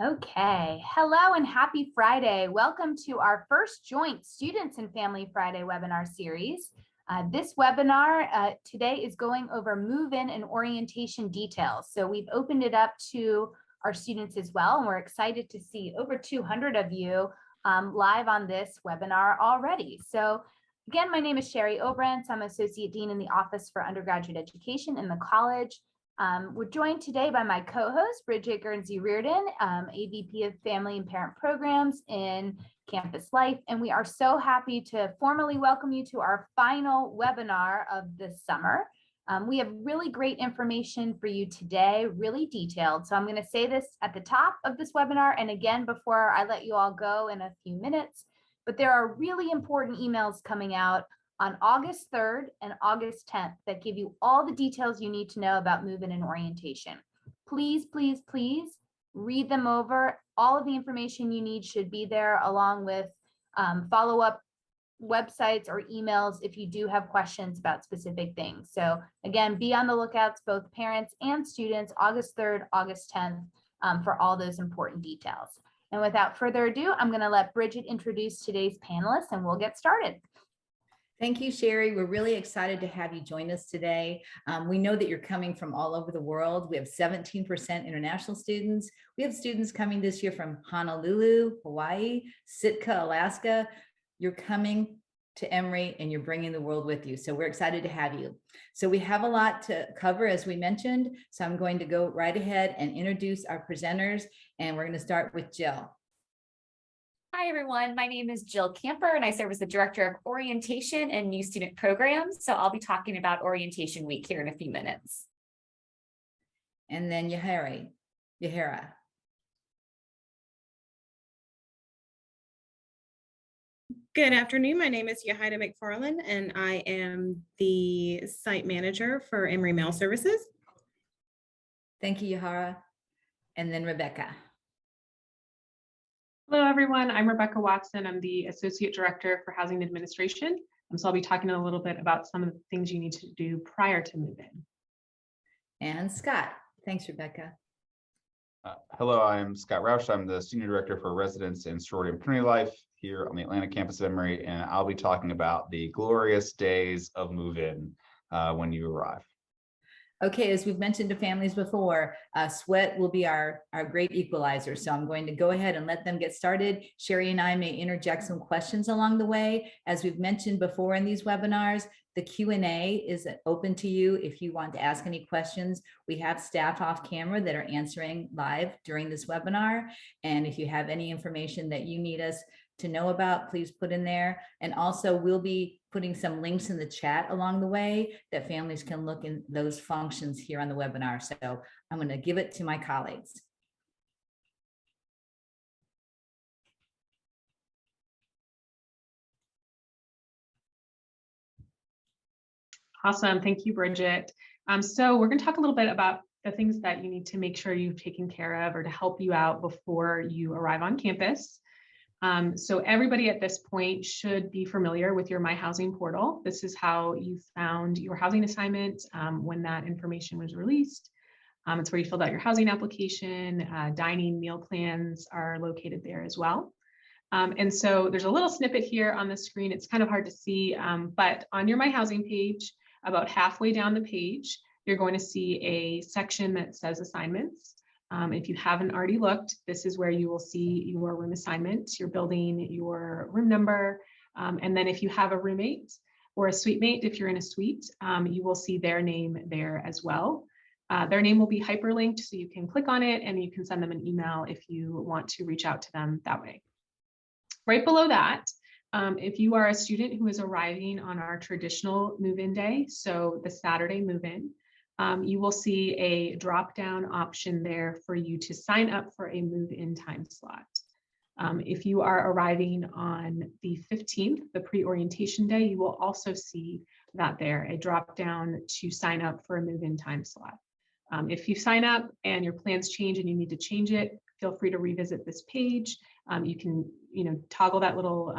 Okay, hello and happy Friday. Welcome to our first joint Students and Family Friday webinar series. This webinar today is going over move-in and orientation details. So we've opened it up to our students as well, and we're excited to see over 200 of you live on this webinar already. So again, my name is Sherry Obrant. I'm Associate Dean in the Office for Undergraduate Education in the college. We're joined today by my co-host, Bridget Guernsey-Reardon, AVP of Family and Parent Programs in Campus Life. And we are so happy to formally welcome you to our final webinar of this summer. We have really great information for you today, really detailed. So I'm going to say this at the top of this webinar and again before I let you all go in a few minutes. But there are really important emails coming out on August 3rd and August 10th that give you all the details you need to know about move-in and orientation. Please, please, please read them over. All of the information you need should be there, along with follow-up websites or emails if you do have questions about specific things. So again, be on the lookout, both parents and students, August 3rd, August 10th, for all those important details. And without further ado, I'm going to let Bridget introduce today's panelists and we'll get started. Thank you, Sherry. We're really excited to have you join us today. We know that you're coming from all over the world. We have 17% international students. We have students coming this year from Honolulu, Hawaii, Sitka, Alaska. You're coming to Emory and you're bringing the world with you. So we're excited to have you. So we have a lot to cover, as we mentioned. So I'm going to go right ahead and introduce our presenters. And we're going to start with Jill. Hi, everyone. My name is Jill Camper, and I serve as the Director of Orientation and New Student Programs. So I'll be talking about Orientation Week here in a few minutes. And then Yahara. Good afternoon. My name is Yahara McFarland, and I am the Site Manager for Emory Mail Services. Thank you, Yahara. And then Rebecca. Hello, everyone. I'm Rebecca Watson. I'm the Associate Director for Housing Administration. So I'll be talking a little bit about some of the things you need to do prior to move-in. And Scott. Thanks, Rebecca. Hello, I'm Scott Roush. I'm the Senior Director for Residence and Sorority and Fraternity Life here on the Atlanta campus of Emory, and I'll be talking about the glorious days of move-in when you arrive. Okay, as we've mentioned to families before, sweat will be our great equalizer. So I'm going to go ahead and let them get started. Sherry and I may interject some questions along the way. As we've mentioned before in these webinars, the Q&A is open to you if you want to ask any questions. We have staff off camera that are answering live during this webinar. And if you have any information that you need us to know about, please put in there. And also we'll be putting some links in the chat along the way that families can look in those functions here on the webinar. So I'm going to give it to my colleagues. Awesome. Thank you, Bridget. So we're going to talk a little bit about the things that you need to make sure you've taken care of or to help you out before you arrive on campus. So everybody at this point should be familiar with your My Housing portal. This is how you found your housing assignment when that information was released. It's where you filled out your housing application. Dining meal plans are located there as well. And so there's a little snippet here on the screen. It's kind of hard to see, but on your My Housing page, about halfway down the page, you're going to see a section that says assignments. If you haven't already looked, this is where you will see your room assignment, your building, your room number. And then if you have a roommate or a suite mate, if you're in a suite, you will see their name there as well. Their name will be hyperlinked, so you can click on it and you can send them an email if you want to reach out to them that way. Right below that, if you are a student who is arriving on our traditional move-in day, so the Saturday move-in, you will see a drop-down option there for you to sign up for a move-in time slot. If you are arriving on the 15th, the pre-orientation day, you will also see that there, a drop-down to sign up for a move-in time slot. If you sign up and your plans change and you need to change it, feel free to revisit this page. You can, toggle that little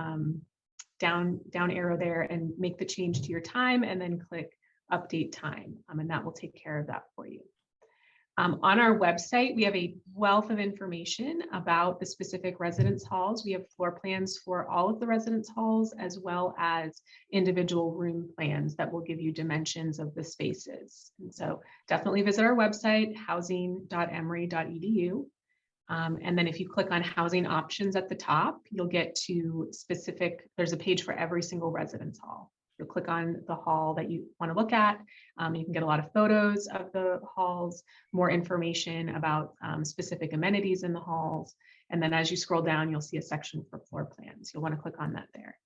down arrow there and make the change to your time and then click update time, and that will take care of that for you. On our website, we have a wealth of information about the specific residence halls. We have floor plans for all of the residence halls, as well as individual room plans that will give you dimensions of the spaces. And so definitely visit our website, housing.emory.edu. And then if you click on housing options at the top, you'll get to specific, there's a page for every single residence hall. You'll click on the hall that you want to look at. You can get a lot of photos of the halls, more information about specific amenities in the halls. And then as you scroll down, you'll see a section for floor plans. You'll want to click on that there.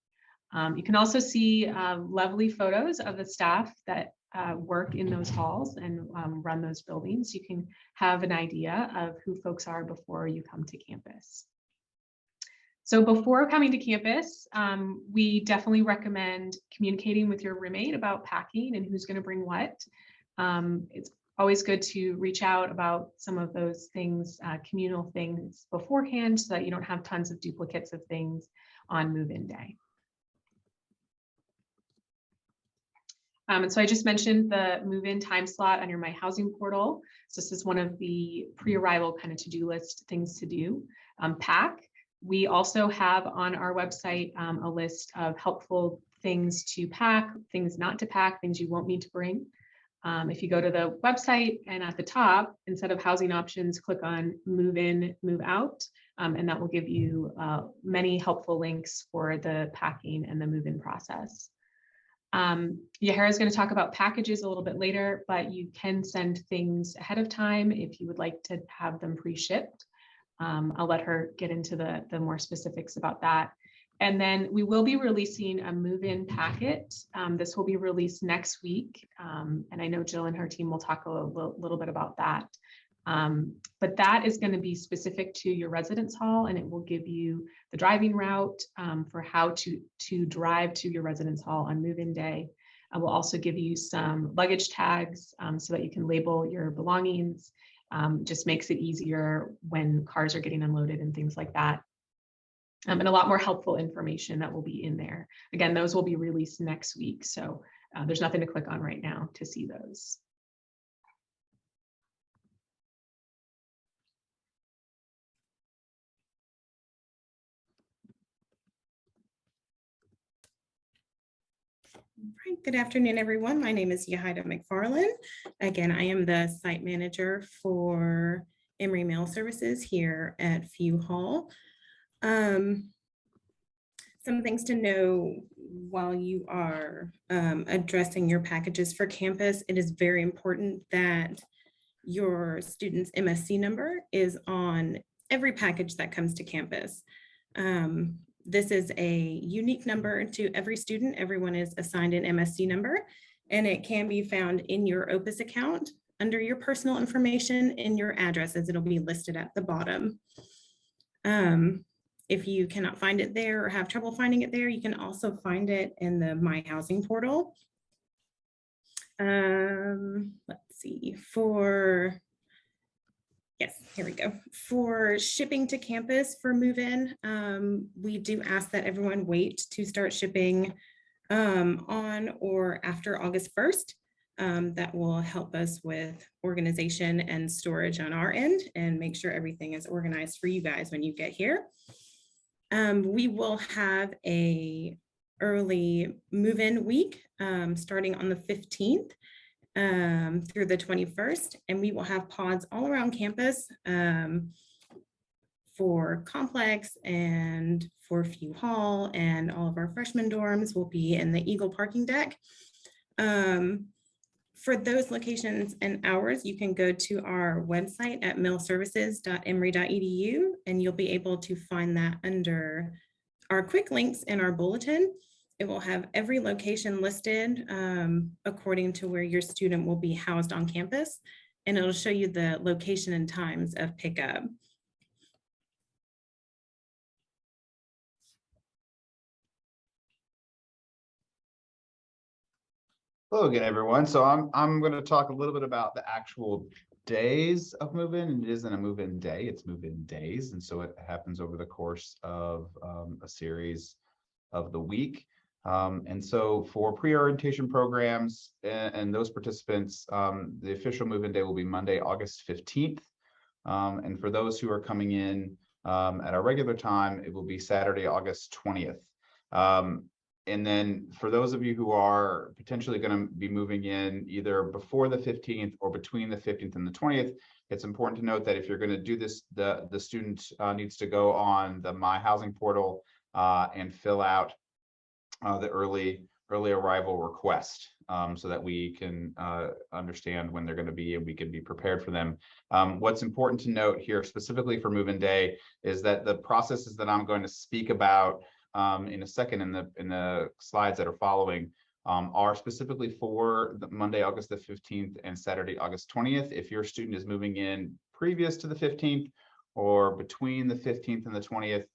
You can also see lovely photos of the staff that work in those halls and run those buildings. You can have an idea of who folks are before you come to campus. So before coming to campus, we definitely recommend communicating with your roommate about packing and who's going to bring what. It's always good to reach out about some of those things, communal things beforehand, so that you don't have tons of duplicates of things on move-in day. And so I just mentioned the move-in time slot on your My Housing portal. So this is one of the pre-arrival kind of to-do list things to do. Pack. We also have on our website a list of helpful things to pack, things not to pack, things you won't need to bring. If you go to the website and at the top, instead of housing options, click on move in, move out, and that will give you many helpful links for the packing and the move-in process. Yahara is going to talk about packages a little bit later, but you can send things ahead of time if you would like to have them pre-shipped. I'll let her get into the more specifics about that. And then we will be releasing a move-in packet. This will be released next week. And I know Jill and her team will talk a little bit about that. But that is going to be specific to your residence hall, and it will give you the driving route for how to drive to your residence hall on move-in day. I will also give you some luggage tags so that you can label your belongings. Just makes it easier when cars are getting unloaded and things like that. And a lot more helpful information that will be in there. Again, those will be released next week. So there's nothing to click on right now to see those. Right. Good afternoon, everyone. My name is Yahida McFarland. Again, I am the site manager for Emory Mail Services here at FAQ Hall. Some things to know while you are addressing your packages for campus. It is very important that your student's MSC number is on every package that comes to campus. This is a unique number to every student. Everyone is assigned an MSC number, and it can be found in your Opus account under your personal information in your addresses. It'll be listed at the bottom. If you cannot find it there or have trouble finding it there, you can also find it in the My Housing portal. Let's see, yes, here we go. For shipping to campus for move-in, we do ask that everyone wait to start shipping on or after August 1st. That will help us with organization and storage on our end and make sure everything is organized for you guys when you get here. We will have a early move-in week starting on the 15th. Through the 21st, and we will have pods all around campus for Complex and for FAQ Hall, and all of our freshman dorms will be in the Eagle parking deck. For those locations and hours, you can go to our website at mailservices.emory.edu, and you'll be able to find that under our quick links in our bulletin. It will have every location listed according to where your student will be housed on campus, and it'll show you the location and times of pickup. Hello again, everyone. So I'm going to talk a little bit about the actual days of move-in. And it isn't a move-in day, it's move-in days. And so it happens over the course of a series of the week. And so for pre-orientation programs and those participants, the official move-in day will be Monday, August 15th. And for those who are coming in at our regular time, it will be Saturday, August 20th. And then for those of you who are potentially going to be moving in either before the 15th or between the 15th and the 20th, it's important to note that if you're going to do this, the student needs to go on the My Housing portal and fill out the early arrival request so that we can understand when they're going to be and we can be prepared for them. What's important to note here specifically for move-in day is that the processes that I'm going to speak about in a second in the slides that are following are specifically for the Monday, August the 15th and Saturday, August 20th. If your student is moving in previous to the 15th or between the 15th and the 20th,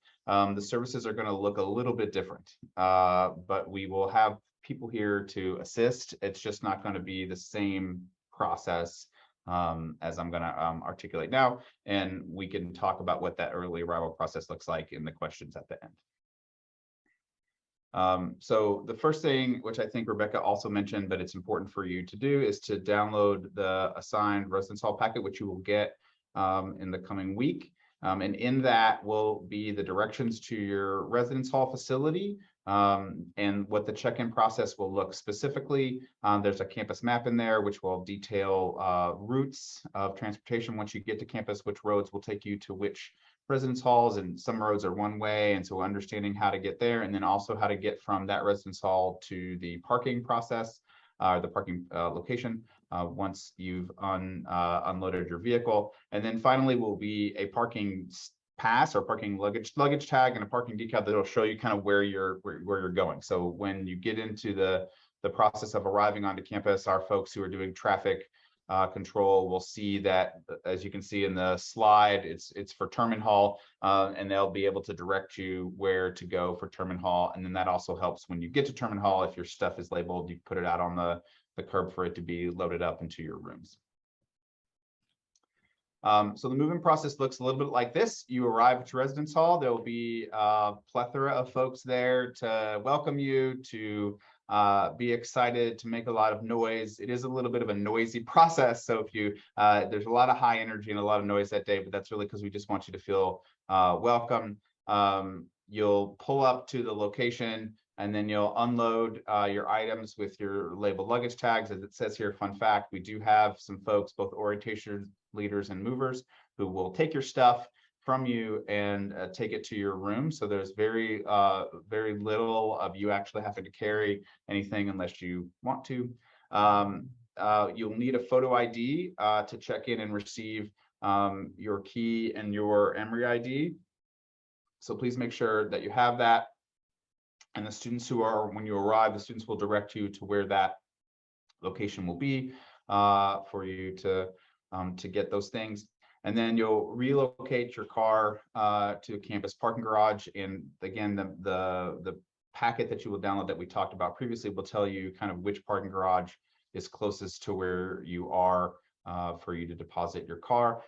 the services are going to look a little bit different, but we will have people here to assist. It's just not going to be the same process as I'm going to articulate now, and we can talk about what that early arrival process looks like in the questions at the end. So the first thing, which I think Rebecca also mentioned, but it's important for you to do, is to download the assigned residence hall packet, which you will get in the coming week. And in that will be the directions to your residence hall facility and what the check-in process will look specifically. There's a campus map in there, which will detail routes of transportation once you get to campus, which roads will take you to which residence halls, and some roads are one way, and so understanding how to get there, and then also how to get from that residence hall to the parking process, the parking location once you've unloaded your vehicle. And then finally will be a parking pass or parking luggage tag and a parking decal that will show you kind of where you're going. So when you get into the process of arriving onto campus, our folks who are doing traffic control will see that, as you can see in the slide, it's for Terman Hall, and they'll be able to direct you where to go for Terman Hall. And then that also helps when you get to Terman Hall, if your stuff is labeled, you put it out on the curb for it to be loaded up into your rooms. So the move-in process looks a little bit like this. You arrive at your residence hall. There will be a plethora of folks there to welcome you, to be excited, to make a lot of noise. It is a little bit of a noisy process. So if you, there's a lot of high energy and a lot of noise that day, but that's really because we just want you to feel welcome. You'll pull up to the location and then you'll unload your items with your labeled luggage tags. As it says here, fun fact, we do have some folks, both orientation leaders and movers, who will take your stuff from you and take it to your room. So there's very little of you actually having to carry anything unless you want to. You'll need a photo ID to check in and receive your key and your Emory ID. So please make sure that you have that. And the students who are, when you arrive, the students will direct you to where that location will be for you to get those things. And then you'll relocate your car to a campus parking garage. And again, the packet that you will download that we talked about previously will tell you kind of which parking garage is closest to where you are for you to deposit your car.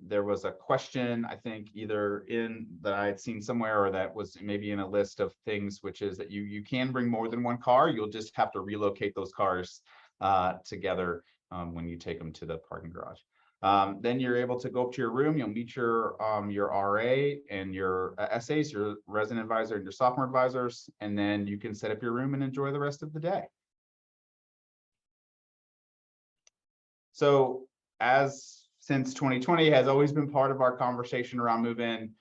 There was a question, I think, either in that I had seen somewhere or that was maybe in a list of things, which is that you can bring more than one car. You'll just have to relocate those cars together when you take them to the parking garage. Then you're able to go up to your room. You'll meet your RA and your SAs, your resident advisor and your sophomore advisors, and then you can set up your room and enjoy the rest of the day. So since 2020 has always been part of our conversation around move-in,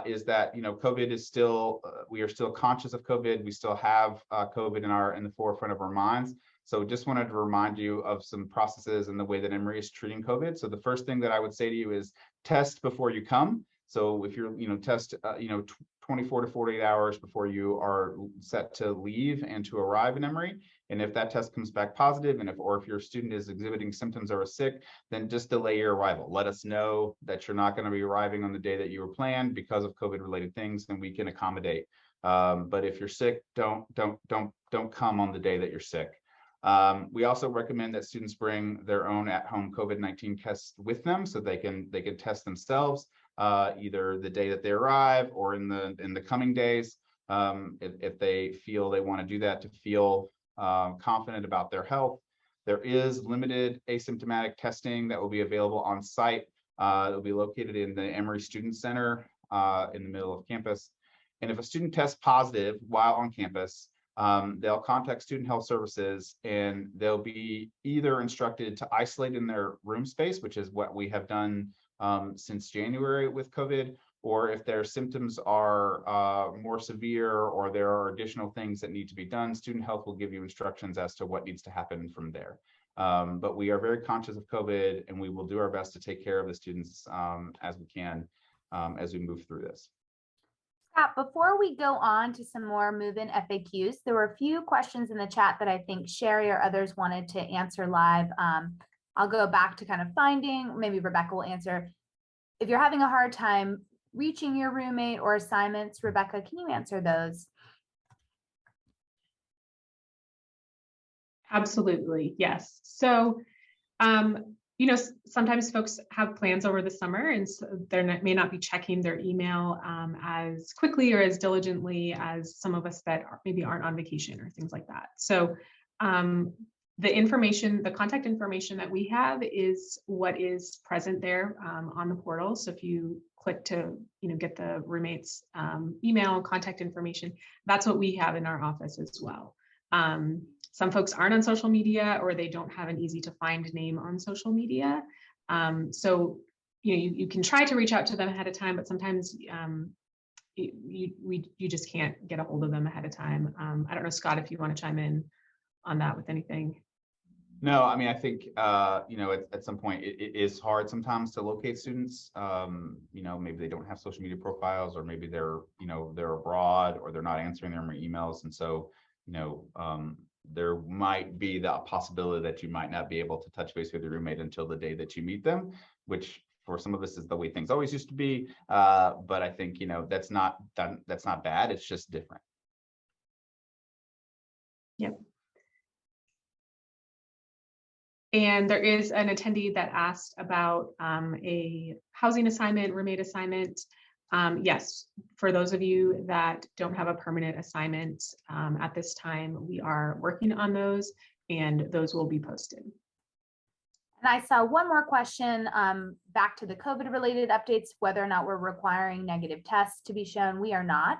is that, you know, COVID is still, we are still conscious of COVID. We still have COVID in the forefront of our minds. So just wanted to remind you of some processes and the way that Emory is treating COVID. So the first thing that I would say to you is test before you come. So if you're, test, 24 to 48 hours before you are set to leave and to arrive in Emory. And if that test comes back positive, and if your student is exhibiting symptoms or is sick, then just delay your arrival. Let us know that you're not going to be arriving on the day that you were planned because of COVID related things, then we can accommodate. But if you're sick, don't come on the day that you're sick. We also recommend that students bring their own at-home COVID-19 tests with them so they can test themselves either the day that they arrive or in the coming days. if they feel they want to do that, to feel confident about their health. There is limited asymptomatic testing that will be available on site. It will be located in the Emory Student Center in the middle of campus. And if a student tests positive while on campus, they'll contact Student Health Services, and they'll be either instructed to isolate in their room space, which is what we have done since January with COVID, or if their symptoms are more severe or there are additional things that need to be done, Student Health will give you instructions as to what needs to happen from there. But we are very conscious of COVID, and we will do our best to take care of the students as we can as we move through this. Scott, before we go on to some more Movein FAQs, there were a few questions in the chat that I think Sherry or others wanted to answer live. I'll go back to kind of finding, maybe Rebecca will answer. If you're having a hard time reaching your roommate or assignments, Rebecca, can you answer those? Absolutely, yes. So, sometimes folks have plans over the summer, and so they may not be checking their email as quickly or as diligently as some of us that maybe aren't on vacation or things like that. So the contact information that we have is what is present there on the portal. So if you click to get the roommate's email contact information, that's what we have in our office as well. Some folks aren't on social media, or they don't have an easy to find name on social media. So, you can try to reach out to them ahead of time, but sometimes you just can't get a hold of them ahead of time. I don't know, Scott, if you want to chime in on that with anything. No, I mean, I think, at some point it is hard sometimes to locate students. Maybe they don't have social media profiles, or maybe they're abroad, or they're not answering their emails. And so, there might be the possibility that you might not be able to touch base with your roommate until the day that you meet them, which for some of us is the way things always used to be. But I think, that's not bad. It's just different. Yep. And there is an attendee that asked about a housing assignment, roommate assignment. Yes, for those of you that don't have a permanent assignment at this time, we are working on those, and those will be posted. And I saw one more question back to the COVID related updates, whether or not we're requiring negative tests to be shown. We are not.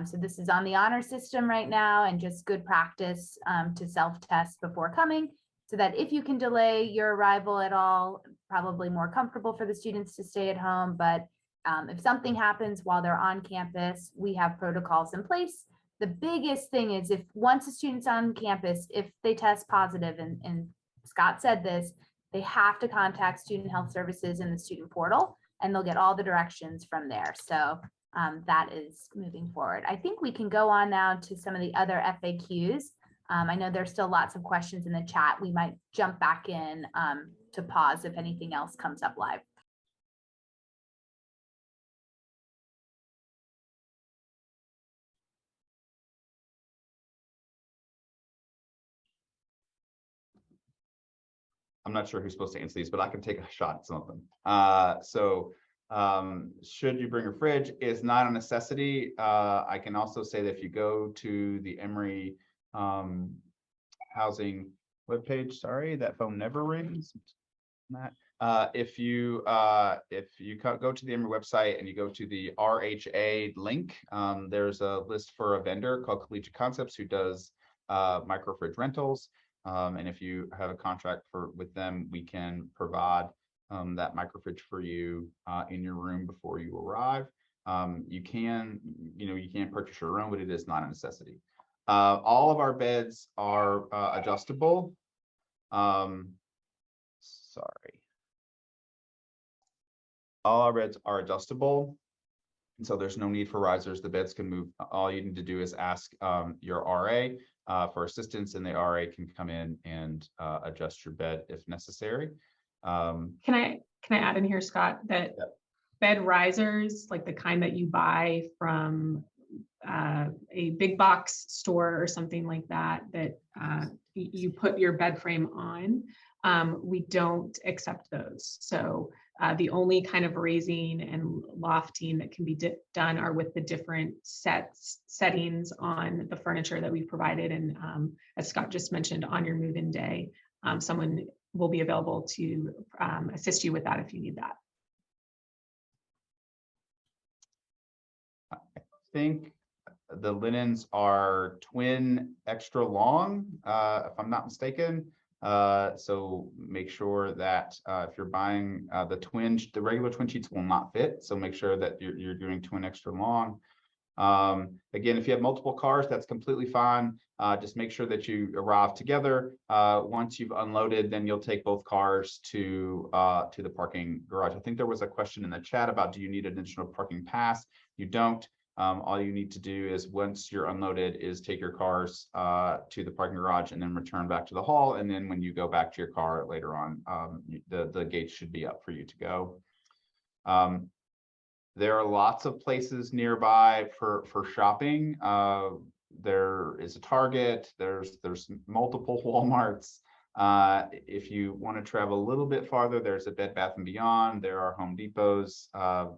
So this is on the honor system right now, and just good practice to self-test before coming, so that if you can delay your arrival at all, probably more comfortable for the students to stay at home. But if something happens while they're on campus, we have protocols in place. The biggest thing is, if once a student's on campus, if they test positive, and Scott said this, they have to contact Student Health Services in the student portal, and they'll get all the directions from there. So that is moving forward. I think we can go on now to some of the other FAQs. I know there's still lots of questions in the chat. We might jump back in to pause if anything else comes up live. I'm not sure who's supposed to answer these, but I can take a shot at some of them. Should you bring a fridge? It's not a necessity. I can also say that if you go to the Emory housing webpage, sorry, that phone never rings. If you go to the Emory website and you go to the RHA link, there's a list for a vendor called Collegiate Concepts who does micro fridge rentals. And if you have a contract with them, we can provide that micro fridge for you in your room before you arrive. You can purchase your own, but it is not a necessity. All of our beds are adjustable. All our beds are adjustable, and so there's no need for risers. The beds can move. All you need to do is ask your RA for assistance, and the RA can come in and adjust your bed if necessary. Can I add in here, Scott, that bed risers, like the kind that you buy from a big box store or something like that, that you put your bed frame on, we don't accept those. So The only kind of raising and lofting that can be done are with the different settings on the furniture that we've provided. And as Scott just mentioned, on your move-in day, someone will be available to assist you with that if you need that. I think the linens are twin extra long, if I'm not mistaken. So make sure that if you're buying the regular twin sheets will not fit. So make sure that you're doing twin extra long. Again, if you have multiple cars, that's completely fine. Just make sure that you arrive together. Once you've unloaded, then you'll take both cars to the parking garage. I think there was a question in the chat about, do you need an additional parking pass? You don't. All you need to do is, once you're unloaded, is take your cars to the parking garage and then return back to the hall. And then when you go back to your car later on, the gates should be up for you to go. There are lots of places nearby for shopping. There is a Target, there's multiple Walmarts. If you want to travel a little bit farther, there's a Bed Bath & Beyond, there are Home Depots.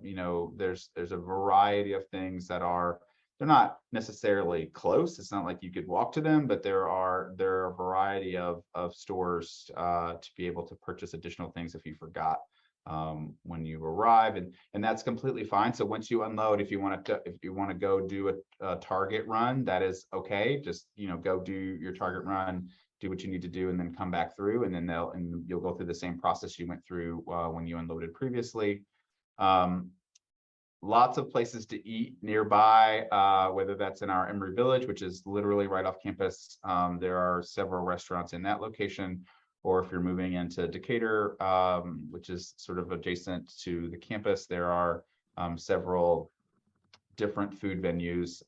You know, there's a variety of things that they're not necessarily close. It's not like you could walk to them, but there are a variety of stores to be able to purchase additional things if you forgot when you arrive, and that's completely fine. So once you unload, if you want to go do a Target run, that is okay. Just, you know, go do your Target run, do what you need to do, and then come back through, and then you'll go through the same process you went through when you unloaded previously. Lots of places to eat nearby, whether that's in our Emory Village, which is literally right off campus. There are several restaurants in that location. Or if you're moving into Decatur, which is sort of adjacent to the campus, there are several different food venues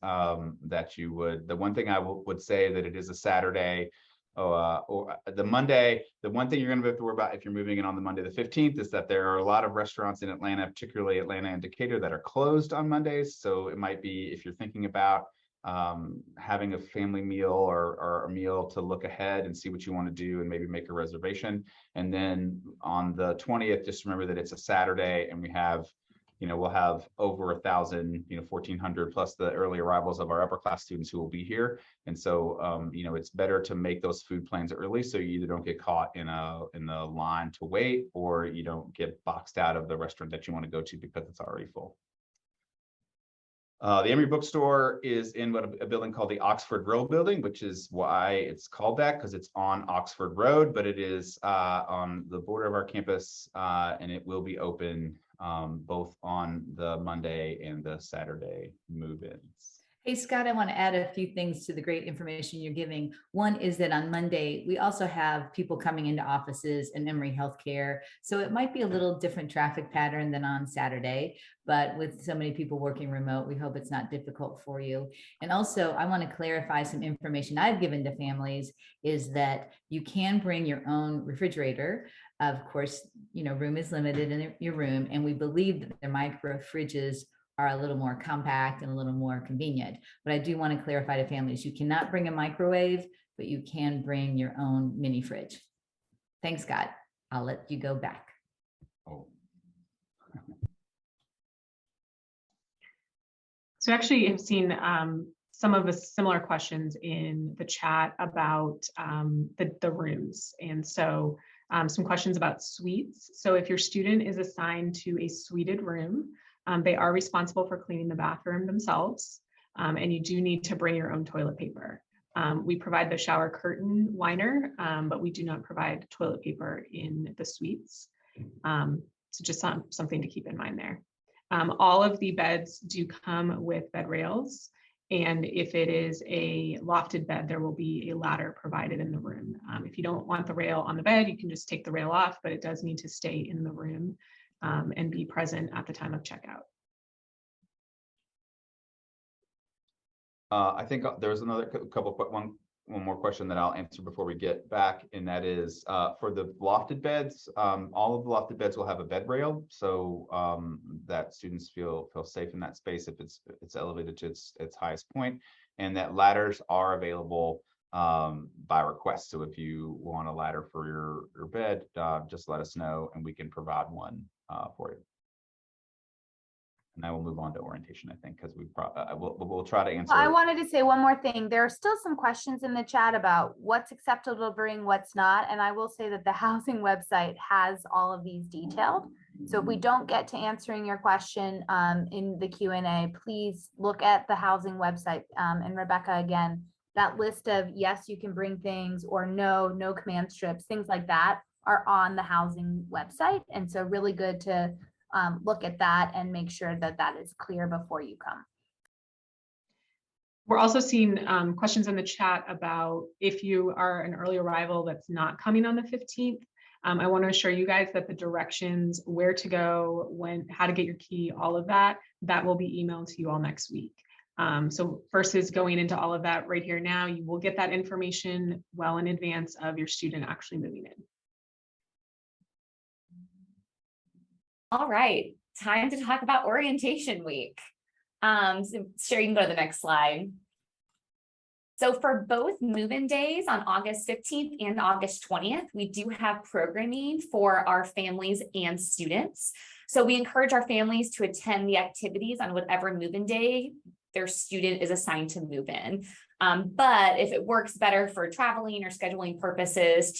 that you would. The one thing I would say that it is a Saturday, or the Monday. The one thing you're going to have to worry about if you're moving in on the Monday the 15th is that there are a lot of restaurants in Atlanta, particularly Atlanta and Decatur, that are closed on Mondays. So it might be, if you're thinking about having a family meal or a meal, to look ahead and see what you want to do and maybe make a reservation. And then on the 20th, just remember that it's a Saturday, and we have, you know, we'll have over 1,000, 1,400 plus the early arrivals of our upper class students who will be here. And so, you know, it's better to make those food plans early, so you either don't get caught in the line to wait, or you don't get boxed out of the restaurant that you want to go to because it's already full. The Emory Bookstore is in a building called the Oxford Road Building, which is why it's called that, because it's on Oxford Road, but it is on the border of our campus, and it will be open both on the Monday and the Saturday move-ins. Hey, Scott, I want to add a few things to the great information you're giving. One is that on Monday, we also have people coming into offices in Emory Healthcare. So it might be a little different traffic pattern than on Saturday, but with so many people working remote, we hope it's not difficult for you. And also, I want to clarify some information I've given to families is that you can bring your own refrigerator. Of course, you know, room is limited in your room, and we believe that the micro fridges are a little more compact and a little more convenient. But I do want to clarify to families, you cannot bring a microwave, but you can bring your own mini fridge. Thanks, Scott. I'll let you go back. Oh. So actually, I've seen some of the similar questions in the chat about the rooms. And so some questions about suites. So if your student is assigned to a suited room, they are responsible for cleaning the bathroom themselves, and you do need to bring your own toilet paper. We provide the shower curtain liner, but we do not provide toilet paper in the suites. So just something to keep in mind there. All of the beds do come with bed rails, and if it is a lofted bed, there will be a ladder provided in the room. If you don't want the rail on the bed, you can just take the rail off, but it does need to stay in the room and be present at the time of checkout. I think there's another one more question that I'll answer before we get back, and that is for the lofted beds. All of the lofted beds will have a bed rail, so that students feel safe in that space if it's elevated to its highest point, and that ladders are available by request. So if you want a ladder for your bed, just let us know and we can provide one for you. And I will move on to orientation, I think, because we'll try to answer. I wanted to say one more thing. There are still some questions in the chat about what's acceptable to bring, what's not. And I will say that the housing website has all of these detailed. So if we don't get to answering your question in the Q&A, please look at the housing website. And Rebecca, again, that list of yes, you can bring things, or no command strips, things like that are on the housing website. And so really good to look at that and make sure that that is clear before you come. We're also seeing questions in the chat about if you are an early arrival that's not coming on the 15th. I want to assure you guys that the directions, where to go, when, how to get your key, all of that will be emailed to you all next week. So versus going into all of that right here now, you will get that information well in advance of your student actually moving in. All right, time to talk about orientation week. So Sherry, you can go to the next slide. So for both move-in days on August 15th and August 20th, we do have programming for our families and students. So we encourage our families to attend the activities on whatever move-in day their student is assigned to move in. But if it works better for traveling or scheduling purposes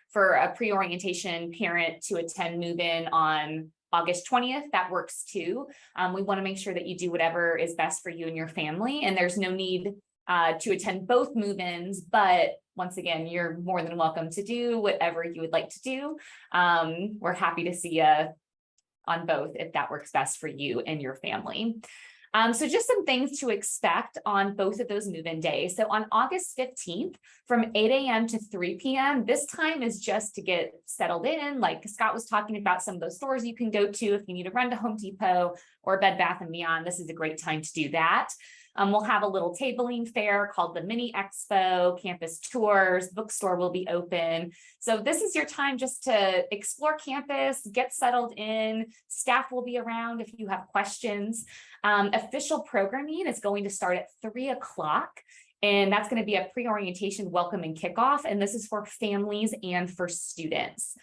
for a pre-orientation parent to attend move-in on August 20th, that works too. We want to make sure that you do whatever is best for you and your family, and there's no need to attend both move-ins, but once again, you're more than welcome to do whatever you would like to do. We're happy to see you on both if that works best for you and your family. So just some things to expect on both of those move-in days. So on August 15th, from 8 a.m. to 3 p.m., this time is just to get settled in. Like Scott was talking about, some of those stores you can go to if you need to run to Home Depot or Bed Bath & Beyond. This is a great time to do that. We'll have a little tabling fair called the Mini Expo, campus tours, bookstore will be open. So this is your time just to explore campus, get settled in. Staff will be around if you have questions. Official programming is going to start at 3 o'clock. And that's going to be a pre-orientation welcome and kickoff. And this is for families and for students.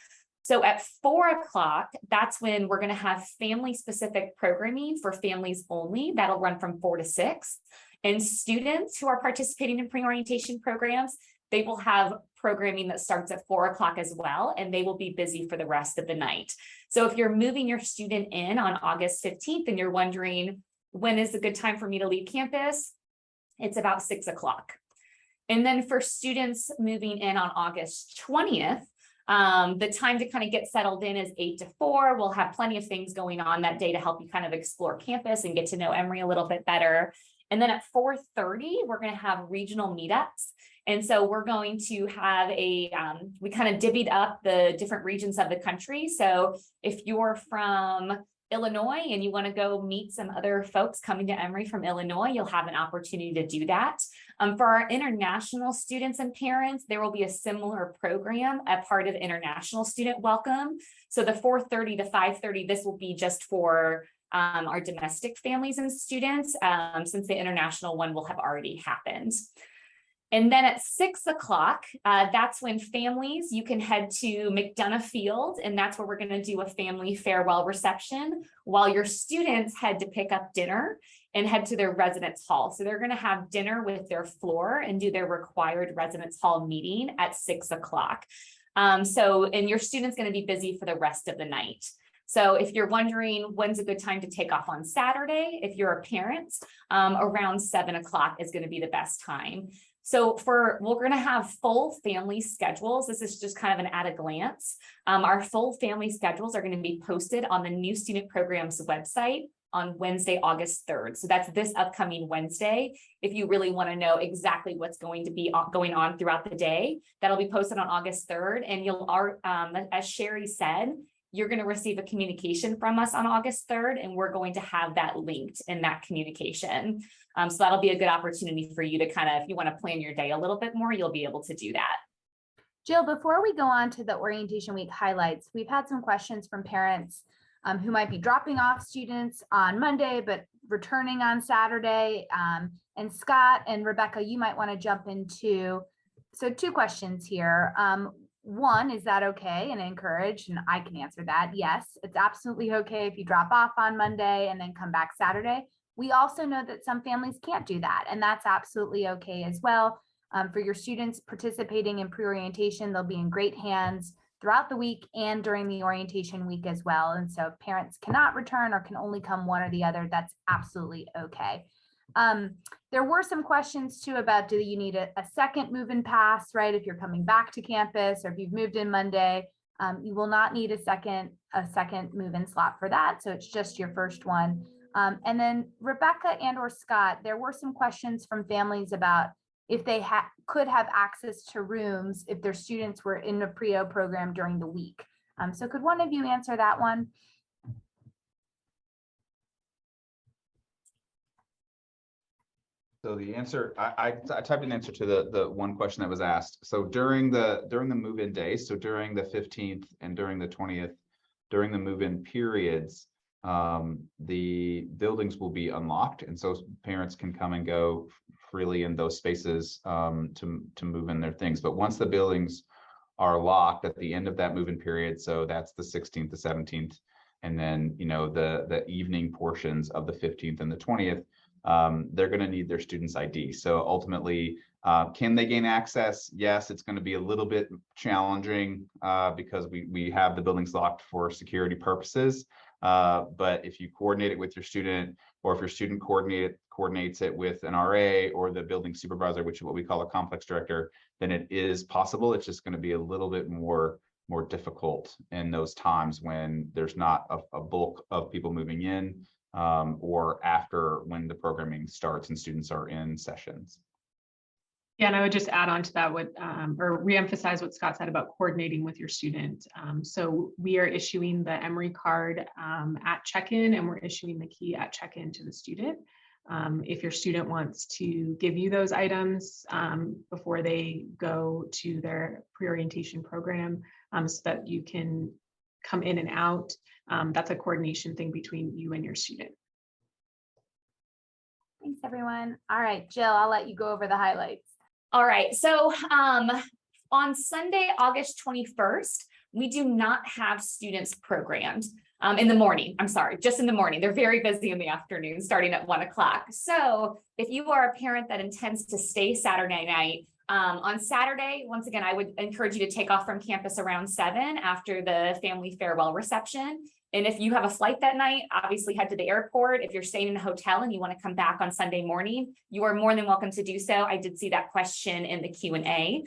So at 4 o'clock, that's when we're going to have family-specific programming for families only. That'll run from 4 to 6. And students who are participating in pre-orientation programs, they will have programming that starts at 4 o'clock as well, and they will be busy for the rest of the night. So if you're moving your student in on August 15th and you're wondering, when is a good time for me to leave campus? It's about 6 o'clock. And then for students moving in on August 20th, the time to kind of get settled in is 8 to 4. We'll have plenty of things going on that day to help you kind of explore campus and get to know Emory a little bit better. And then at 4:30, we're going to have regional meetups. And so we're going to have we kind of divvied up the different regions of the country. So if you're from Illinois and you want to go meet some other folks coming to Emory from Illinois, you'll have an opportunity to do that. For our international students and parents, there will be a similar program, a part of international student welcome. So the 4:30 to 5:30, this will be just for our domestic families and students, since the international one will have already happened. And then at 6 o'clock, that's when families, you can head to McDonough Field, and that's where we're going to do a family farewell reception, while your students head to pick up dinner and head to their residence hall. So they're going to have dinner with their floor and do their required residence hall meeting at 6 o'clock. And your student's going to be busy for the rest of the night. So if you're wondering when's a good time to take off on Saturday, if you're a parent, around 7 o'clock is going to be the best time. So we're going to have full family schedules. This is just kind of an at a glance. Our full family schedules are going to be posted on the new student programs website on Wednesday, August 3rd. So that's this upcoming Wednesday. If you really want to know exactly what's going to be going on throughout the day, that'll be posted on August 3rd. And you'll, as Sherry said, you're going to receive a communication from us on August 3rd, and we're going to have that linked in that communication. So that'll be a good opportunity for you to kind of, if you want to plan your day a little bit more, you'll be able to do that. Jill, before we go on to the orientation week highlights, we've had some questions from parents who might be dropping off students on Monday, but returning on Saturday. And Scott and Rebecca, you might want to jump into, so 2 questions here. One, is that okay and encouraged? And I can answer that. Yes, it's absolutely okay if you drop off on Monday and then come back Saturday. We also know that some families can't do that, and that's absolutely okay as well. For your students participating in pre-orientation, they'll be in great hands throughout the week and during the orientation week as well. And so if parents cannot return or can only come one or the other, that's absolutely okay. There were some questions too about, do you need a second move-in pass, right? If you're coming back to campus or if you've moved in Monday, you will not need a second move-in slot for that. So it's just your first one. And then Rebecca and or Scott, there were some questions from families about if they could have access to rooms if their students were in a pre-O program during the week. So could one of you answer that one? So the answer, I typed an answer to the one question that was asked. So during the move-in days, so during the 15th and during the 20th, during the move-in periods, the buildings will be unlocked, and so parents can come and go freely in those spaces to move in their things. But once the buildings are locked at the end of that move-in period, so that's the 16th, the 17th, and then the evening portions of the 15th and the 20th, they're going to need their students' ID. So ultimately, can they gain access? Yes, it's going to be a little bit challenging because we have the buildings locked for security purposes. But if you coordinate it with your student, or if your student coordinates it with an RA or the building supervisor, which is what we call a complex director, then it is possible. It's just going to be a little bit more difficult in those times when there's not a bulk of people moving in, or after when the programming starts and students are in sessions. Yeah, and I would just add on to that or reemphasize what Scott said about coordinating with your student. So we are issuing the Emory card at check-in, and we're issuing the key at check-in to the student. If your student wants to give you those items before they go to their pre-orientation program, so that you can come in and out, that's a coordination thing between you and your student. Thanks, everyone. All right, Jill, I'll let you go over the highlights. All right, so on Sunday, August 21st, we do not have students programmed in the morning. I'm sorry, just in the morning. They're very busy in the afternoon, starting at 1 o'clock. So if you are a parent that intends to stay Saturday night, on Saturday, once again, I would encourage you to take off from campus around 7 after the family farewell reception. And if you have a flight that night, obviously head to the airport. If you're staying in a hotel and you want to come back on Sunday morning, you are more than welcome to do so. I did see that question in the Q&A.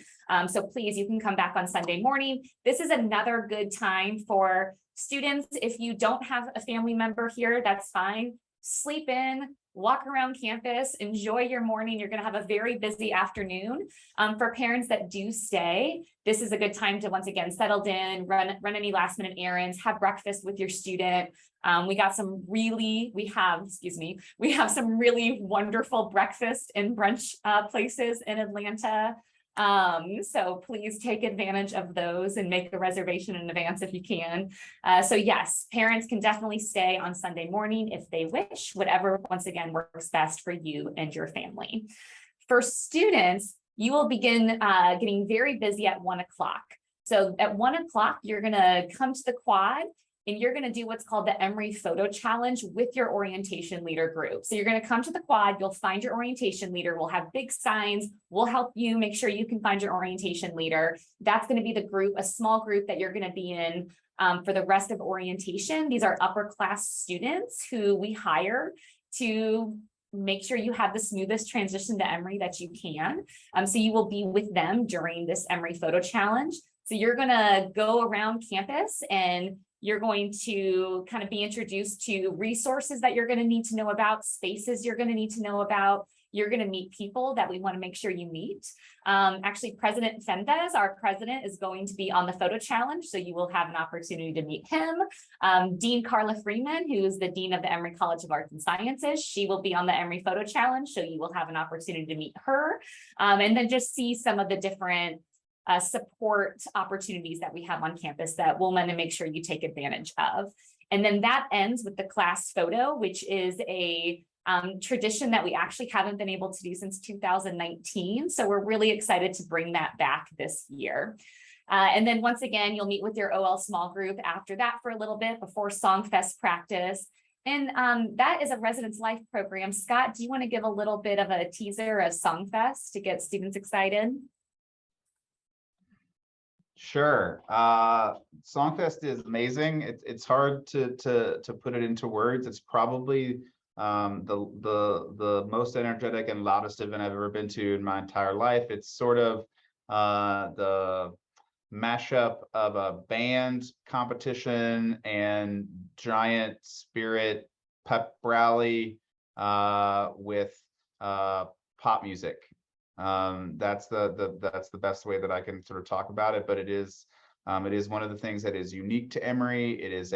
So please, you can come back on Sunday morning. This is another good time for students. If you don't have a family member here, that's fine. Sleep in, walk around campus, enjoy your morning. You're going to have a very busy afternoon. For parents that do stay, this is a good time to once again settle in, run any last minute errands, have breakfast with your student. We have some really wonderful breakfast and brunch places in Atlanta. So please take advantage of those and make a reservation in advance if you can. So yes, parents can definitely stay on Sunday morning if they wish, whatever once again works best for you and your family. For students, you will begin getting very busy at 1 o'clock. So at 1 o'clock, you're going to come to the quad and you're going to do what's called the Emory Photo Challenge with your orientation leader group. So you're going to come to the quad, you'll find your orientation leader, we'll have big signs, we'll help you make sure you can find your orientation leader. That's going to be the group, a small group that you're going to be in for the rest of orientation. These are upper class students who we hire to make sure you have the smoothest transition to Emory that you can. So you will be with them during this Emory Photo Challenge. So you're going to go around campus and you're going to kind of be introduced to resources that you're going to need to know about, spaces you're going to need to know about. You're going to meet people that we want to make sure you meet. Actually, President Fendez, our president, is going to be on the photo challenge, so you will have an opportunity to meet him. Dean Carla Freeman, who is the Dean of the Emory College of Arts and Sciences, she will be on the Emory Photo Challenge, so you will have an opportunity to meet her. And then just see some of the different support opportunities that we have on campus that we'll want to make sure you take advantage of. And then that ends with the class photo, which is a tradition that we actually haven't been able to do since 2019. So we're really excited to bring that back this year. And then once again, you'll meet with your OL small group after that for a little bit before Songfest practice. And that is a Residence Life program. Scott, do you want to give a little bit of a teaser of Songfest to get students excited? Sure. Songfest is amazing. It's hard to put it into words. It's probably the most energetic and loudest event I've ever been to in my entire life. It's sort of the mashup of a band competition and giant spirit pep rally with pop music. That's the best way that I can sort of talk about it, but it is one of the things that is unique to Emory. It is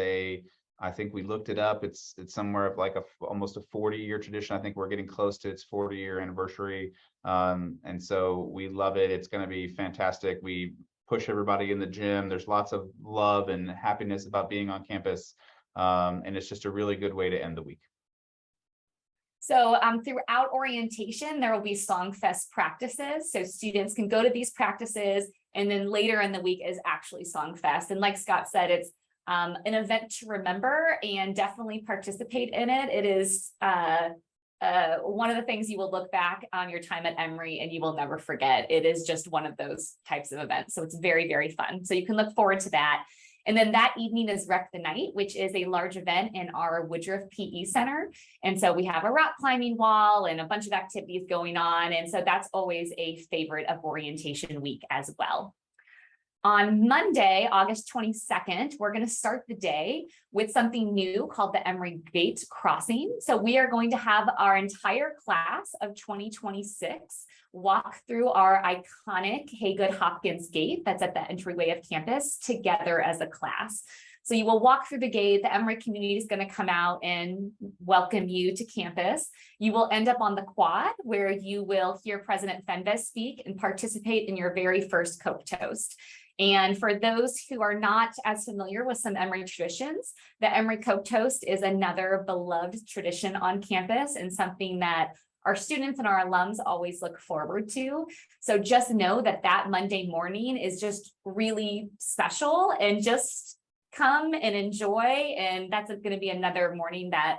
I think we looked it up. It's somewhere of like almost a 40-year tradition. I think we're getting close to its 40-year anniversary. And so we love it. It's going to be fantastic. We push everybody in the gym. There's lots of love and happiness about being on campus. And it's just a really good way to end the week. So throughout orientation, there will be Songfest practices. So students can go to these practices, and then later in the week is actually Songfest. And like Scott said, it's an event to remember and definitely participate in it. It is one of the things you will look back on your time at Emory and you will never forget. It is just one of those types of events. So it's very, very fun. So you can look forward to that. And then that evening is Wreck the Night, which is a large event in our Woodruff PE Center. And so we have a rock climbing wall and a bunch of activities going on. And so that's always a favorite of orientation week as well. On Monday, August 22nd, we're going to start the day with something new called the Emory Gate Crossing. So we are going to have our entire class of 2026 walk through our iconic Haygood Hopkins gate that's at the entryway of campus together as a class. So you will walk through the gate. The Emory community is going to come out and welcome you to campus. You will end up on the quad where you will hear President Fenves speak and participate in your very first Coke Toast. And for those who are not as familiar with some Emory traditions, the Emory Coke Toast is another beloved tradition on campus and something that our students and our alums always look forward to. So just know that that Monday morning is just really special, and just come and enjoy. And that's going to be another morning that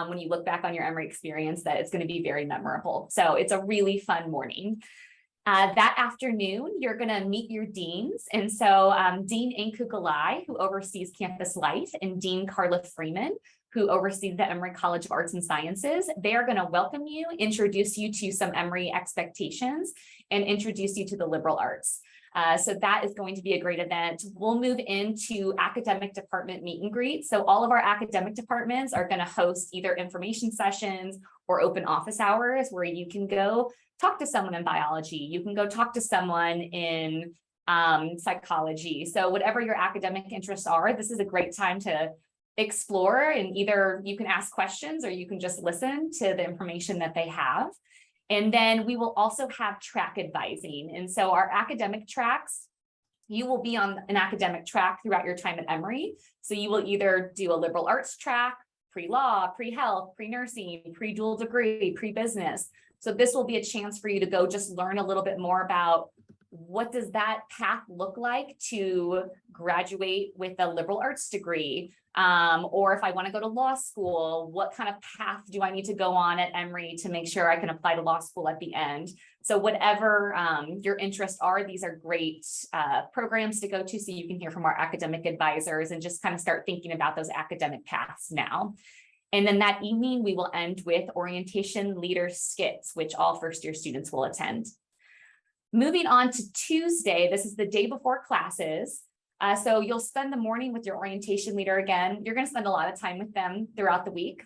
when you look back on your Emory experience, that it's going to be very memorable. So it's a really fun morning. That afternoon, you're going to meet your deans. And so Dean Nkukalai, who oversees campus life, and Dean Carla Freeman, who oversees the Emory College of Arts and Sciences, they are going to welcome you, introduce you to some Emory expectations, and introduce you to the liberal arts. So that is going to be a great event. We'll move into academic department meet and greet. So all of our academic departments are going to host either information sessions or open office hours where you can go talk to someone in biology. You can go talk to someone in psychology. So whatever your academic interests are, this is a great time to explore, and either you can ask questions or you can just listen to the information that they have. And then we will also have track advising. And so our academic tracks, you will be on an academic track throughout your time at Emory. So you will either do a liberal arts track, pre-law, pre-health, pre-nursing, pre-dual degree, pre-business. So this will be a chance for you to go just learn a little bit more about what does that path look like to graduate with a liberal arts degree? Or if I want to go to law school, what kind of path do I need to go on at Emory to make sure I can apply to law school at the end? So whatever your interests are, these are great programs to go to, so you can hear from our academic advisors and just kind of start thinking about those academic paths now. And then that evening, we will end with orientation leader skits, which all first-year students will attend. Moving on to Tuesday, this is the day before classes. So you'll spend the morning with your orientation leader again. You're going to spend a lot of time with them throughout the week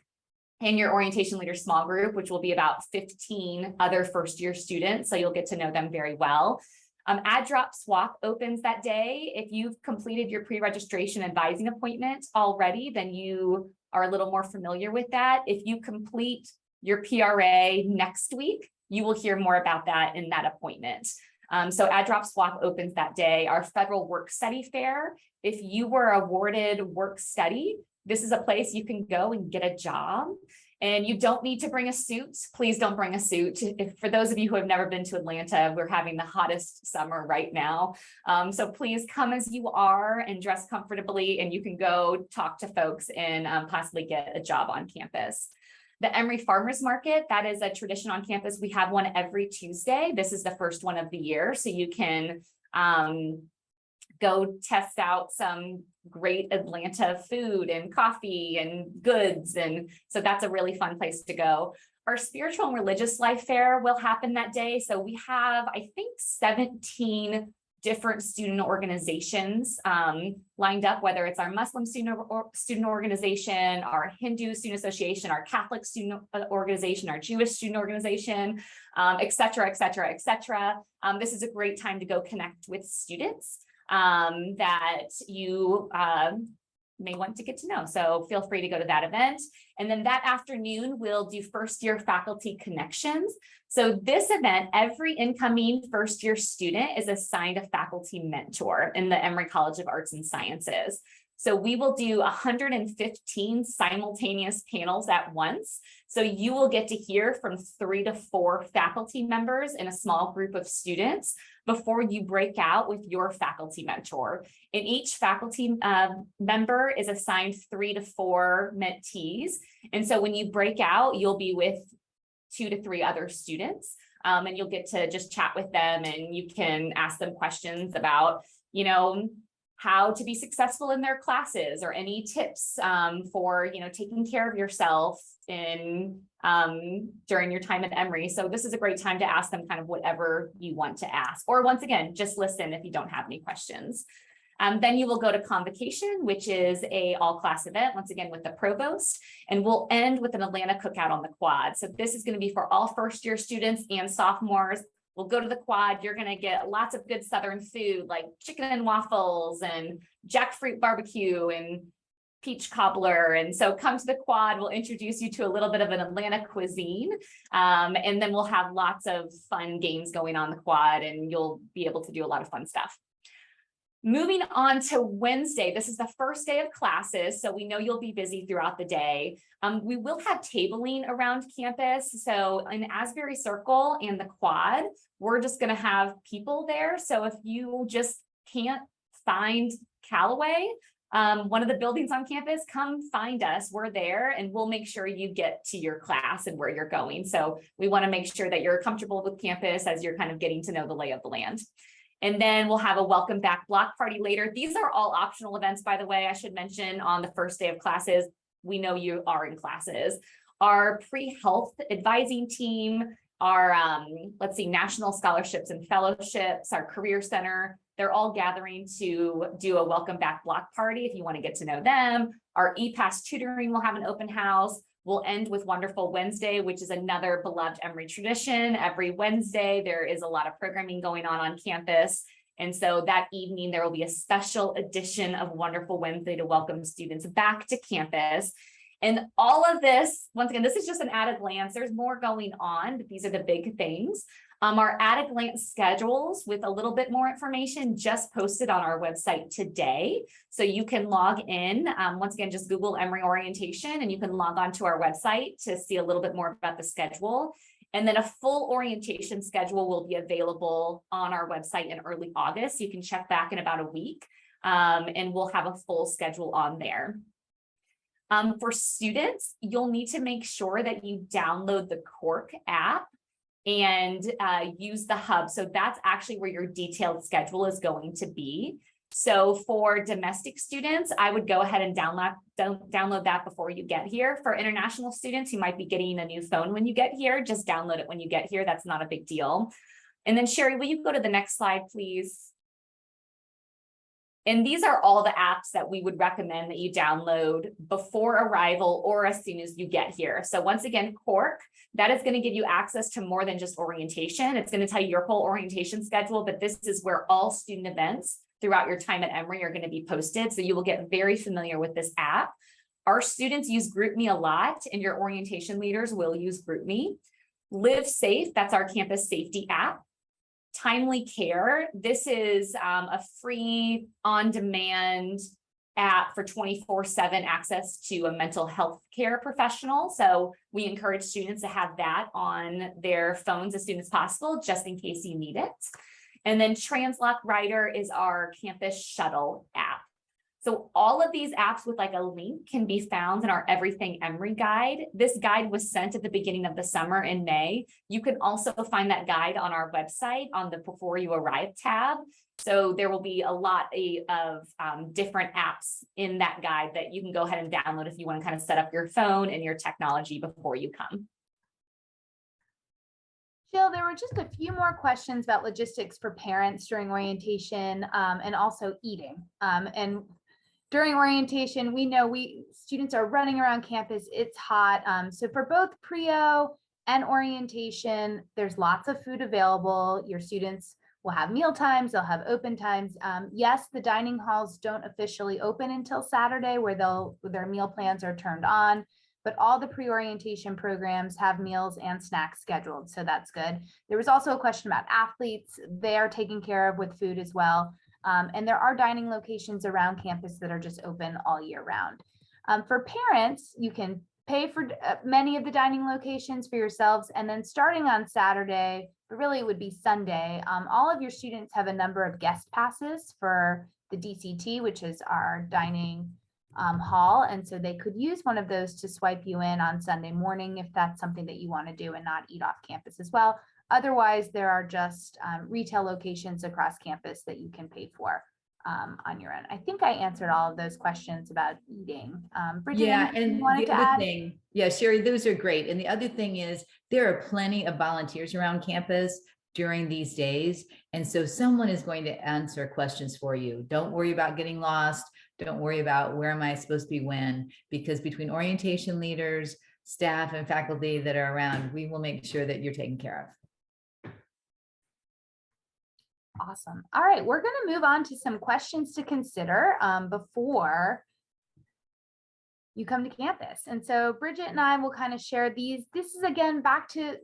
in your orientation leader small group, which will be about 15 other first-year students. So you'll get to know them very well. Add Drop Swap opens that day. If you've completed your pre-registration advising appointment already, then you are a little more familiar with that. If you complete your PRA next week, you will hear more about that in that appointment. So Add Drop Swap opens that day. Our federal work study fair, if you were awarded work study, this is a place you can go and get a job. And you don't need to bring a suit. Please don't bring a suit. For those of you who have never been to Atlanta, we're having the hottest summer right now. So please come as you are and dress comfortably, and you can go talk to folks and possibly get a job on campus. The Emory Farmers Market, that is a tradition on campus. We have one every Tuesday. This is the first one of the year, so you can go test out some great Atlanta food and coffee and goods. And so that's a really fun place to go. Our spiritual and religious life fair will happen that day. So we have, I think, 17 different student organizations lined up, whether it's our Muslim student organization, our Hindu student association, our Catholic student organization, our Jewish student organization, et cetera, et cetera, et cetera. This is a great time to go connect with students that you may want to get to know. So feel free to go to that event. And then that afternoon, we'll do first year faculty connections. So this event, every incoming first year student is assigned a faculty mentor in the Emory College of Arts and Sciences. So we will do 115 simultaneous panels at once. So you will get to hear from 3 to 4 faculty members in a small group of students before you break out with your faculty mentor. And each faculty member is assigned 3 to 4 mentees. And so when you break out, you'll be with 2 to 3 other students, and you'll get to just chat with them, and you can ask them questions about, you know, how to be successful in their classes, or any tips for, you know, taking care of yourself in during your time at Emory. So this is a great time to ask them kind of whatever you want to ask, or once again, just listen if you don't have any questions. Then you will go to convocation, which is a all-class event, once again with the provost, and we'll end with an Atlanta cookout on the quad. So this is going to be for all first-year students and sophomores. We'll go to the quad. You're going to get lots of good Southern food like chicken and waffles and jackfruit barbecue and peach cobbler. And so come to the quad. We'll introduce you to a little bit of an Atlanta cuisine. And then we'll have lots of fun games going on the quad, and you'll be able to do a lot of fun stuff. Moving on to Wednesday, this is the first day of classes, so we know you'll be busy throughout the day. We will have tabling around campus. So in Asbury Circle and the quad, we're just going to have people there. So if you just can't find Callaway, one of the buildings on campus, come find us. We're there, and we'll make sure you get to your class and where you're going. So we want to make sure that you're comfortable with campus as you're kind of getting to know the lay of the land. And then we'll have a welcome back block party later. These are all optional events, by the way. I should mention on the first day of classes, we know you are in classes. Our pre-health advising team, our, let's see, national scholarships and fellowships, our career center, they're all gathering to do a welcome back block party if you want to get to know them. Our ePass tutoring will have an open house. We'll end with Wonderful Wednesday, which is another beloved Emory tradition. Every Wednesday, there is a lot of programming going on campus. And so that evening, there will be a special edition of Wonderful Wednesday to welcome students back to campus. And all of this, once again, this is just an at-a-glance. There's more going on, but these are the big things. Our at-a-glance schedules with a little bit more information just posted on our website today. So you can log in, once again, just Google Emory orientation, and you can log on to our website to see a little bit more about the schedule. And then a full orientation schedule will be available on our website in early August. You can check back in about a week, and we'll have a full schedule on there. For students, you'll need to make sure that you download the Cork app and use the hub. So that's actually where your detailed schedule is going to be. So for domestic students, I would go ahead and download that before you get here. For international students, you might be getting a new phone when you get here. Just download it when you get here. That's not a big deal. And then Sherry, will you go to the next slide, please? And these are all the apps that we would recommend that you download before arrival or as soon as you get here. So once again, Cork, that is going to give you access to more than just orientation. It's going to tell you your whole orientation schedule, but this is where all student events throughout your time at Emory are going to be posted. So you will get very familiar with this app. Our students use GroupMe a lot, and your orientation leaders will use GroupMe. Live Safe, that's our campus safety app. Timely Care, this is a free on-demand app for 24/7 access to a mental health care professional. So we encourage students to have that on their phones as soon as possible, just in case you need it. And then Translock Writer is our campus shuttle app. So all of these apps with like a link can be found in our Everything Emory guide. This guide was sent at the beginning of the summer in May. You can also find that guide on our website on the Before You Arrive tab. So there will be a lot of different apps in that guide that you can go ahead and download if you want to kind of set up your phone and your technology before you come. Jill, there were just a few more questions about logistics for parents during orientation and also eating. And during orientation, we know students are running around campus, it's hot. So for both Prio and orientation, there's lots of food available. Your students will have meal times, they'll have open times. Yes, the dining halls don't officially open until Saturday where their meal plans are turned on, but all the pre-orientation programs have meals and snacks scheduled, so that's good. There was also a question about athletes. They are taken care of with food as well. And there are dining locations around campus that are just open all year round. For parents, you can pay for many of the dining locations for yourselves. And then starting on Saturday, but really it would be Sunday, all of your students have a number of guest passes for the DCT, which is our dining hall. And so they could use one of those to swipe you in on Sunday morning if that's something that you want to do and not eat off campus as well. Otherwise, there are just retail locations across campus that you can pay for on your own. I think I answered all of those questions about eating. Bridget, yeah, and the other add? thing, yeah, Sherry, those are great. And the other thing is there are plenty of volunteers around campus during these days. And so someone is going to answer questions for you. Don't worry about getting lost. Don't worry about where am I supposed to be when, because between orientation leaders, staff, and faculty that are around, we will make sure that you're taken care of. Awesome. All right, we're going to move on to some questions to consider before you come to campus. And so Bridget and I will kind of share these. This is again back to,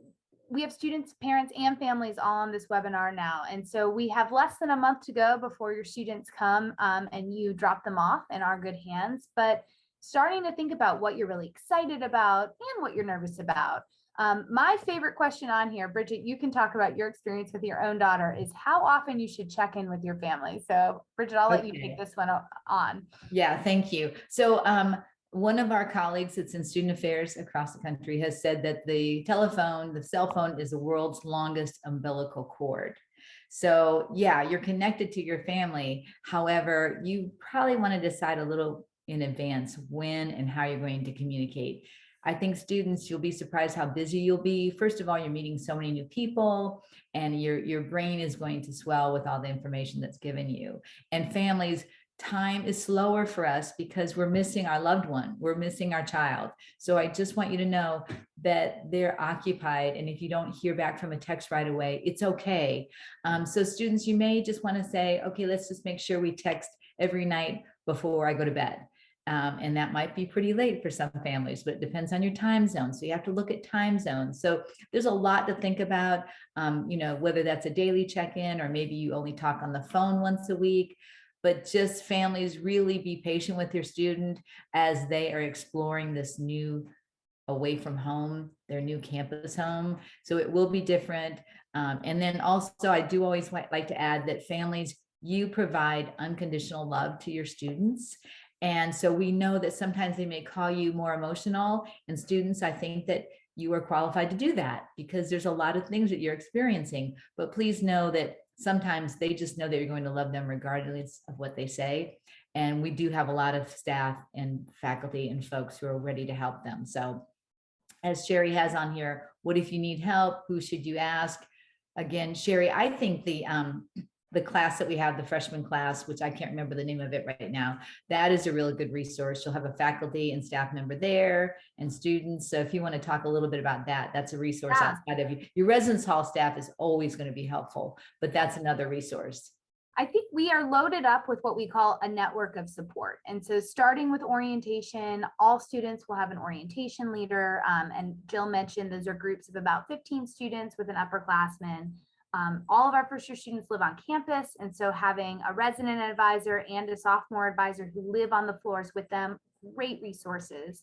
we have students, parents, and families all on this webinar now. And so we have less than a month to go before your students come and you drop them off in our good hands. But starting to think about what you're really excited about and what you're nervous about. My favorite question on here, Bridget, you can talk about your experience with your own daughter, is how often you should check in with your family. So Bridget, I'll let you take this one on. Yeah, thank you. So one of our colleagues that's in student affairs across the country has said that the cell phone is the world's longest umbilical cord. So yeah, you're connected to your family. However, you probably want to decide a little in advance when and how you're going to communicate. I think students, you'll be surprised how busy you'll be. First of all, you're meeting so many new people and your brain is going to swell with all the information that's given you. And families, time is slower for us because we're missing our loved one. We're missing our child. So I just want you to know that they're occupied. And if you don't hear back from a text right away, it's okay. So students, you may just want to say, okay, let's just make sure we text every night before I go to bed. And that might be pretty late for some families, but it depends on your time zone. So you have to look at time zones. So there's a lot to think about, whether that's a daily check-in or maybe you only talk on the phone once a week, but just families really be patient with your student as they are exploring this new away from home, their new campus home. So it will be different. And then also, I do always like to add that families, you provide unconditional love to your students. And so we know that sometimes they may call you more emotional, and students, I think that you are qualified to do that because there's a lot of things that you're experiencing, but please know that sometimes they just know that you're going to love them regardless of what they say. And we do have a lot of staff and faculty and folks who are ready to help them. So as Sherry has on here, what if you need help? Who should you ask? Again, Sherry, I think the class that we have, the freshman class, which I can't remember the name of it right now, that is a really good resource. You'll have a faculty and staff member there and students. So if you want to talk a little bit about that, that's a resource outside of you. Your residence hall staff is always going to be helpful, but that's another resource. I think we are loaded up with what we call a network of support. And so starting with orientation, all students will have an orientation leader. And Jill mentioned those are groups of about 15 students with an upperclassman. All of our first year students live on campus, and so having a resident advisor and a sophomore advisor who live on the floors with them, great resources.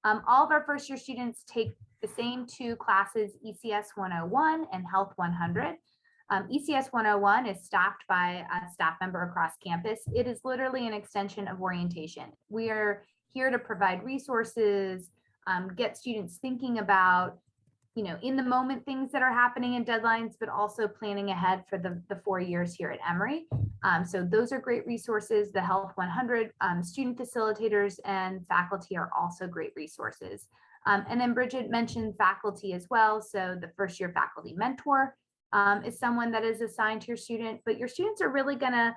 All of our first year students take the same two classes, ECS 101 and Health 100. ECS 101 is staffed by a staff member across campus. It is literally an extension of orientation. We are here to provide resources, get students thinking about, in the moment things that are happening in deadlines, but also planning ahead for the 4 years here at Emory. So those are great resources. The Health 100 student facilitators and faculty are also great resources. And then Bridget mentioned faculty as well. So the first year faculty mentor is someone that is assigned to your student, but your students are really gonna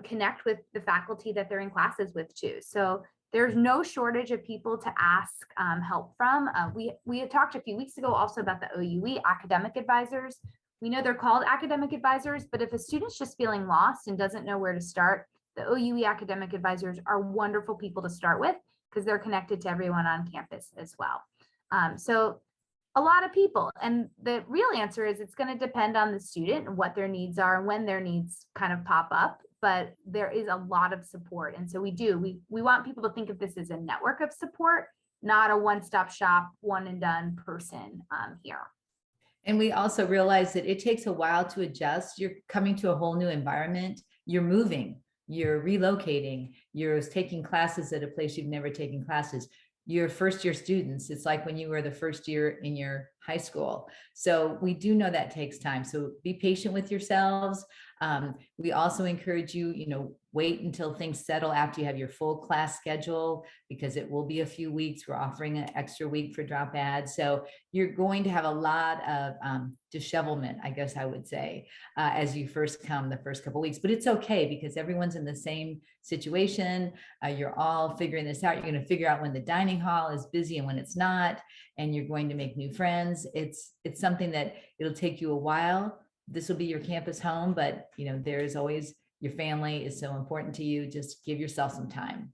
connect with the faculty that they're in classes with too. So there's no shortage of people to ask help from. We had talked a few weeks ago also about the OUE academic advisors. We know they're called academic advisors, but if a student's just feeling lost and doesn't know where to start, the OUE academic advisors are wonderful people to start with because they're connected to everyone on campus as well. So a lot of people, and the real answer is it's going to depend on the student and what their needs are and when their needs kind of pop up, but there is a lot of support. And so we want people to think of this as a network of support, not a one-stop shop, one and done person here. And we also realize that it takes a while to adjust. You're coming to a whole new environment. You're moving, you're relocating, you're taking classes at a place you've never taken classes. Your first year students, it's like when you were the first year in your high school. So we do know that takes time. So be patient with yourselves. We also encourage you, wait until things settle after you have your full class schedule, because it will be a few weeks. We're offering an extra week for drop ads. So you're going to have a lot of dishevelment, I guess I would say, as you first come the first couple of weeks, but it's okay because everyone's in the same situation. You're all figuring this out. You're going to figure out when the dining hall is busy and when it's not, and you're going to make new friends. It's something that it'll take you a while. This will be your campus home, but there's always, your family is so important to you. Just give yourself some time.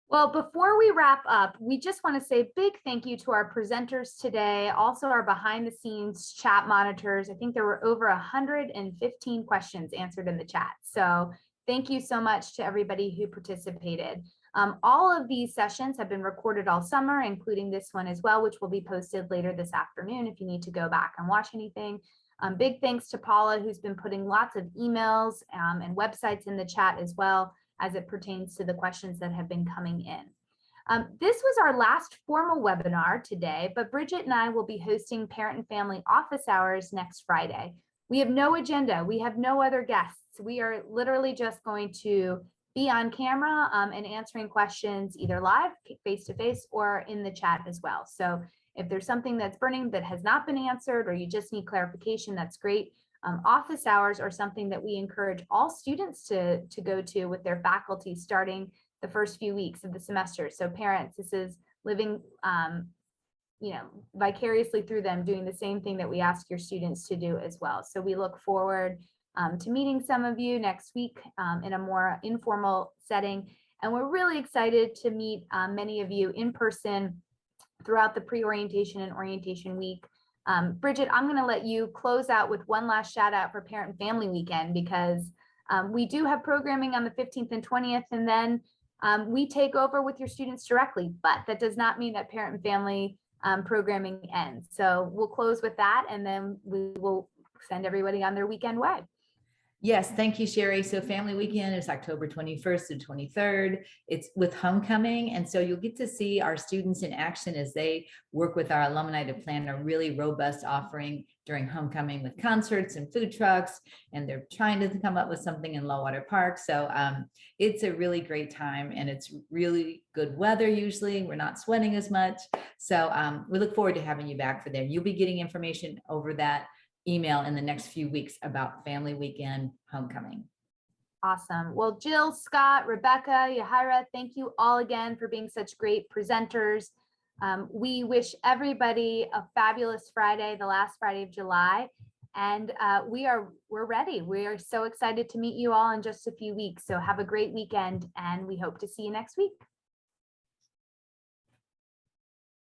Well, before we wrap up, we just want to say a big thank you to our presenters today, also our behind the scenes chat monitors. I think there were over 115 questions answered in the chat. So thank you so much to everybody who participated. All of these sessions have been recorded all summer, including this one as well, which will be posted later this afternoon if you need to go back and watch anything. Big thanks to Paula, who's been putting lots of emails and websites in the chat as well as it pertains to the questions that have been coming in. This was our last formal webinar today, but Bridget and I will be hosting parent and family office hours next Friday. We have no agenda. We have no other guests. We are literally just going to be on camera and answering questions either live, face-to-face, or in the chat as well. So if there's something that's burning that has not been answered, or you just need clarification, that's great. Office hours are something that we encourage all students to go to with their faculty starting the first few weeks of the semester. So parents, this is living vicariously through them, doing the same thing that we ask your students to do as well. So we look forward to meeting some of you next week in a more informal setting. And we're really excited to meet many of you in person throughout the pre-orientation and orientation week. Bridget, I'm going to let you close out with one last shout out for Parent and Family Weekend, because we do have programming on the 15th and 20th, and then we take over with your students directly, but that does not mean that Parent and Family programming ends. So we'll close with that, and then we will send everybody on their weekend way. Yes, thank you, Sherry. So Family Weekend is October 21st and 23rd. It's with homecoming. And so you'll get to see our students in action as they work with our alumni to plan a really robust offering during homecoming with concerts and food trucks. And they're trying to come up with something in Lowwater Park. So it's a really great time, and it's really good weather. Usually we're not sweating as much. So we look forward to having you back for there. You'll be getting information over that email in the next few weeks about Family Weekend homecoming. Awesome. Well, Jill, Scott, Rebecca, Yahira, thank you all again for being such great presenters. We wish everybody a fabulous Friday, the last Friday of July, and we're ready. We are so excited to meet you all in just a few weeks. So have a great weekend, and we hope to see you next week.